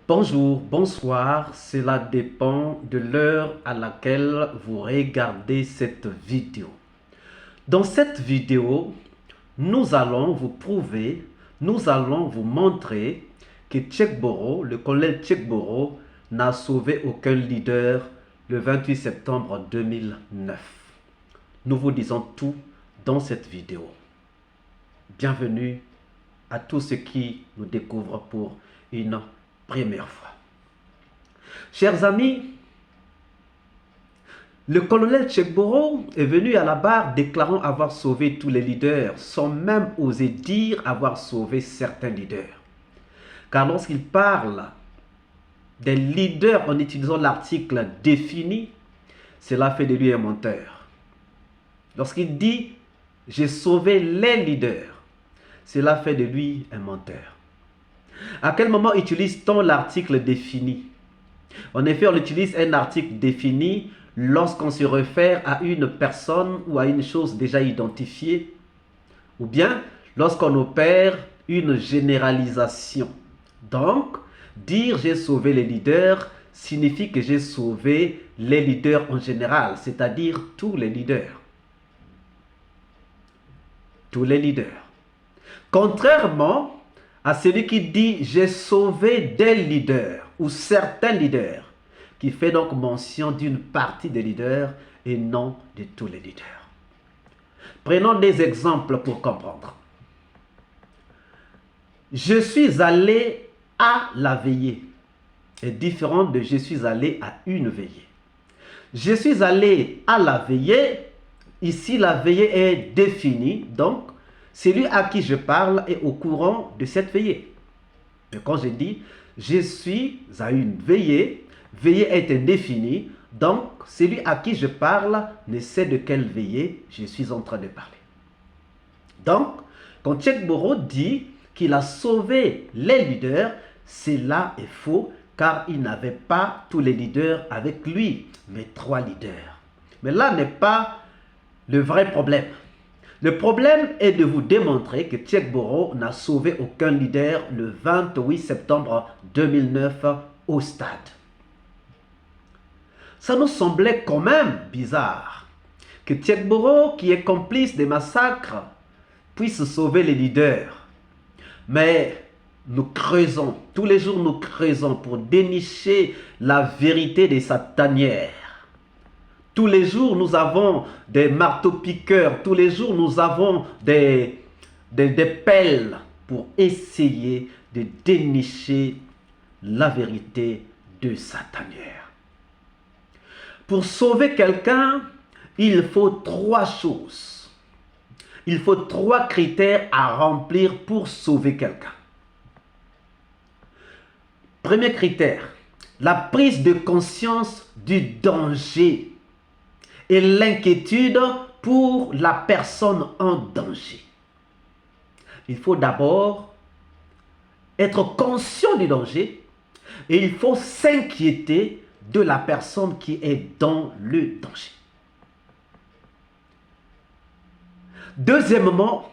Bonjour, bonsoir, cela dépend de l'heure à laquelle vous regardez cette vidéo. Dans cette vidéo, nous allons vous prouver, nous allons vous montrer que le colonel Tchekboro n'a sauvé aucun leader le 28 septembre 2009. Nous vous disons tout dans cette vidéo. Bienvenue à tous ceux qui nous découvrent pour une première fois. Chers amis, le colonel Tchekboro est venu à la barre déclarant avoir sauvé tous les leaders, sans même oser dire avoir sauvé certains leaders. Car lorsqu'il parle des leaders en utilisant l'article défini, cela fait de lui un menteur. Lorsqu'il dit « j'ai sauvé les leaders », cela fait de lui un menteur. À quel moment utilise-t-on l'article défini? En effet, on utilise un article défini lorsqu'on se réfère à une personne ou à une chose déjà identifiée, ou bien lorsqu'on opère une généralisation. Donc, dire j'ai sauvé les leaders signifie que j'ai sauvé les leaders en général, c'est-à-dire tous les leaders. Tous les leaders. Contrairement à celui qui dit j'ai sauvé des leaders ou certains leaders, qui fait donc mention d'une partie des leaders et non de tous les leaders. Prenons des exemples pour comprendre. Je suis allé à la veillée est différent de je suis allé à une veillée. Je suis allé à la veillée, ici la veillée est définie, donc celui à qui je parle est au courant de cette veillée. Mais quand je dis je suis à une veillée, veillée est indéfinie, donc celui à qui je parle ne sait de quelle veillée je suis en train de parler. Donc, quand Tchekboro dit qu'il a sauvé les leaders, cela est faux, car il n'avait pas tous les leaders avec lui, mais 3 leaders. Mais là n'est pas le vrai problème. Le problème est de vous démontrer que Tchekboro n'a sauvé aucun leader le 28 septembre 2009 au stade. Ça nous semblait quand même bizarre que Tchekboro, qui est complice des massacres, puisse sauver les leaders. Mais nous creusons, tous les jours nous creusons pour dénicher la vérité de sa tanière. Tous les jours, nous avons des marteaux-piqueurs. Tous les jours, nous avons des pelles pour essayer de dénicher la vérité de sa tanière. Pour sauver quelqu'un, il faut 3 choses. Il faut 3 critères à remplir pour sauver quelqu'un. Premier critère, la prise de conscience du danger et l'inquiétude pour la personne en danger. Il faut d'abord être conscient du danger et il faut s'inquiéter de la personne qui est dans le danger. Deuxièmement,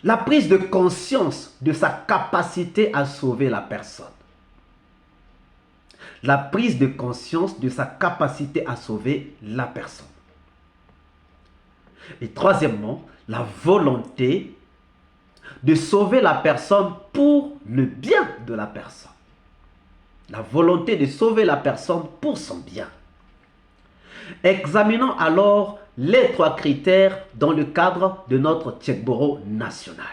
la prise de conscience de sa capacité à sauver la personne. La prise de conscience de sa capacité à sauver la personne. Et troisièmement, la volonté de sauver la personne pour le bien de la personne. La volonté de sauver la personne pour son bien. Examinons alors les 3 critères dans le cadre de notre Tchekboro national.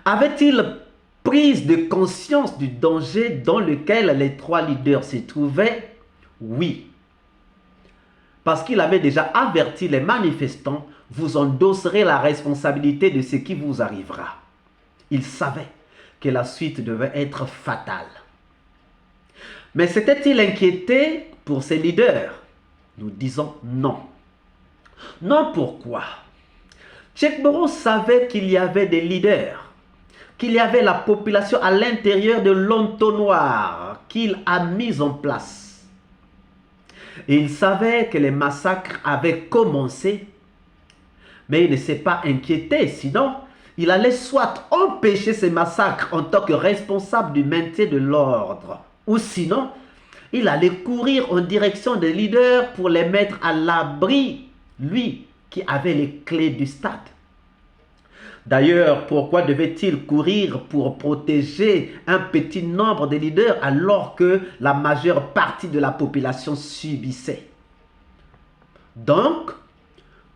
Avait-il prise de conscience du danger dans lequel les 3 leaders se trouvaient? Oui. Parce qu'il avait déjà averti les manifestants, vous endosserez la responsabilité de ce qui vous arrivera. Il savait que la suite devait être fatale. Mais s'était-il inquiété pour ses leaders? Nous disons non. Non, pourquoi? Tchekboro savait qu'il y avait des leaders, qu'il y avait la population à l'intérieur de l'entonnoir qu'il a mis en place. Et il savait que les massacres avaient commencé, mais il ne s'est pas inquiété, sinon il allait soit empêcher ces massacres en tant que responsable du maintien de l'ordre, ou sinon, il allait courir en direction des leaders pour les mettre à l'abri, lui qui avait les clés du stade. D'ailleurs, pourquoi devait-il courir pour protéger un petit nombre de leaders alors que la majeure partie de la population subissait? Donc,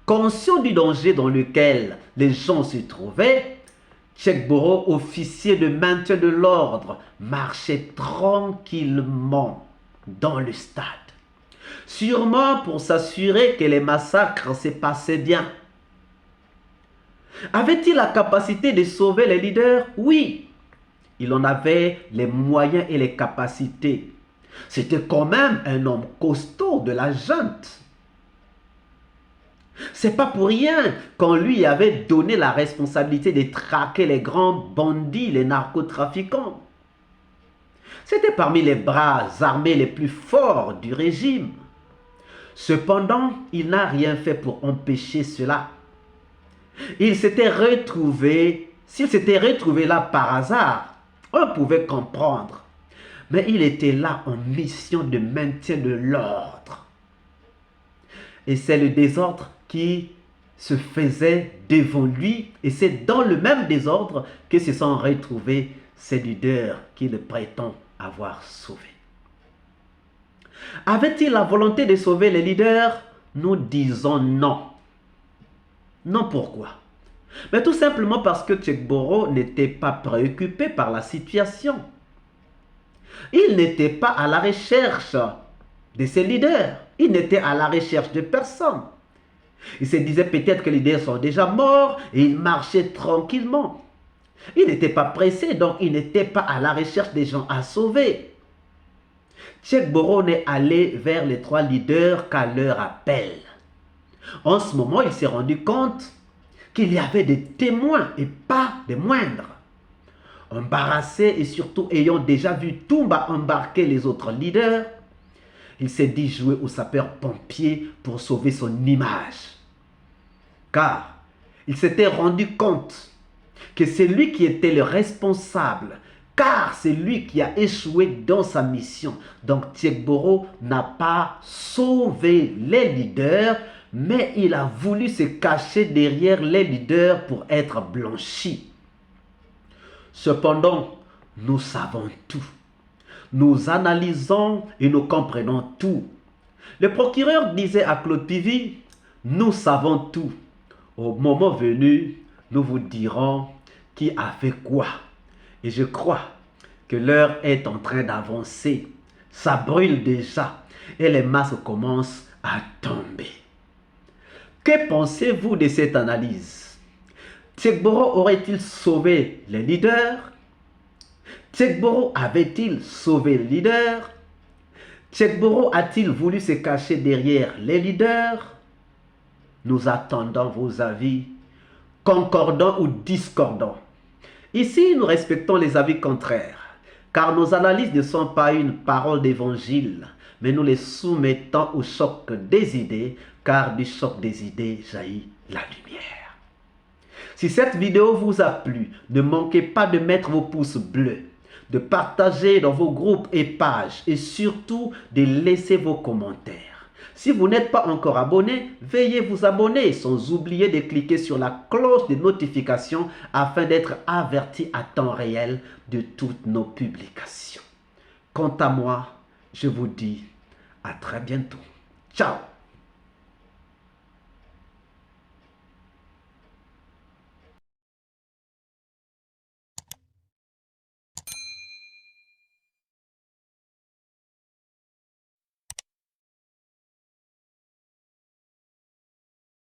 conscient du danger dans lequel les gens se trouvaient, Tchegboro, officier de maintien de l'ordre, marchait tranquillement dans le stade. Sûrement pour s'assurer que les massacres se passaient bien. Avait-il la capacité de sauver les leaders? Oui, il en avait les moyens et les capacités. C'était quand même un homme costaud de la junte. C'est pas pour rien qu'on lui avait donné la responsabilité de traquer les grands bandits, les narcotrafiquants. C'était parmi les bras armés les plus forts du régime. Cependant, il n'a rien fait pour empêcher cela. S'il s'était retrouvé là par hasard, on pouvait comprendre. Mais il était là en mission de maintien de l'ordre. Et c'est le désordre qui se faisait devant lui. Et c'est dans le même désordre que se sont retrouvés ces leaders qu'il prétend avoir sauvés. Avait-il la volonté de sauver les leaders? Nous disons non. Non, pourquoi? Mais tout simplement parce que Tchegboro n'était pas préoccupé par la situation. Il n'était pas à la recherche de ses leaders. Il n'était à la recherche de personne. Il se disait peut-être que les leaders sont déjà morts et il marchait tranquillement. Il n'était pas pressé, donc il n'était pas à la recherche des gens à sauver. Tchegboro n'est allé vers les 3 leaders qu'à leur appel. En ce moment, il s'est rendu compte qu'il y avait des témoins et pas des moindres. Embarrassé et surtout ayant déjà vu Toumba embarquer les autres leaders, il s'est dit jouer au sapeur-pompier pour sauver son image. Car il s'était rendu compte que c'est lui qui était le responsable, car c'est lui qui a échoué dans sa mission. Donc Tchegboro n'a pas sauvé les leaders, mais il a voulu se cacher derrière les leaders pour être blanchi. Cependant, nous savons tout. Nous analysons et nous comprenons tout. Le procureur disait à Claude Pivy, nous savons tout. Au moment venu, nous vous dirons qui a fait quoi. Et je crois que l'heure est en train d'avancer. Ça brûle déjà et les masses commencent à tomber. Que pensez-vous de cette analyse? Tchegboro aurait-il sauvé les leaders? Tchegboro avait-il sauvé les leaders? Tchegboro a-t-il voulu se cacher derrière les leaders? Nous attendons vos avis, concordants ou discordants. Ici, nous respectons les avis contraires, car nos analyses ne sont pas une parole d'évangile, mais nous les soumettons au choc des idées, car du choc des idées jaillit la lumière. Si cette vidéo vous a plu, ne manquez pas de mettre vos pouces bleus, de partager dans vos groupes et pages, et surtout de laisser vos commentaires. Si vous n'êtes pas encore abonné, veuillez vous abonner sans oublier de cliquer sur la cloche de notification afin d'être averti à temps réel de toutes nos publications. Quant à moi, je vous dis à très bientôt. Ciao!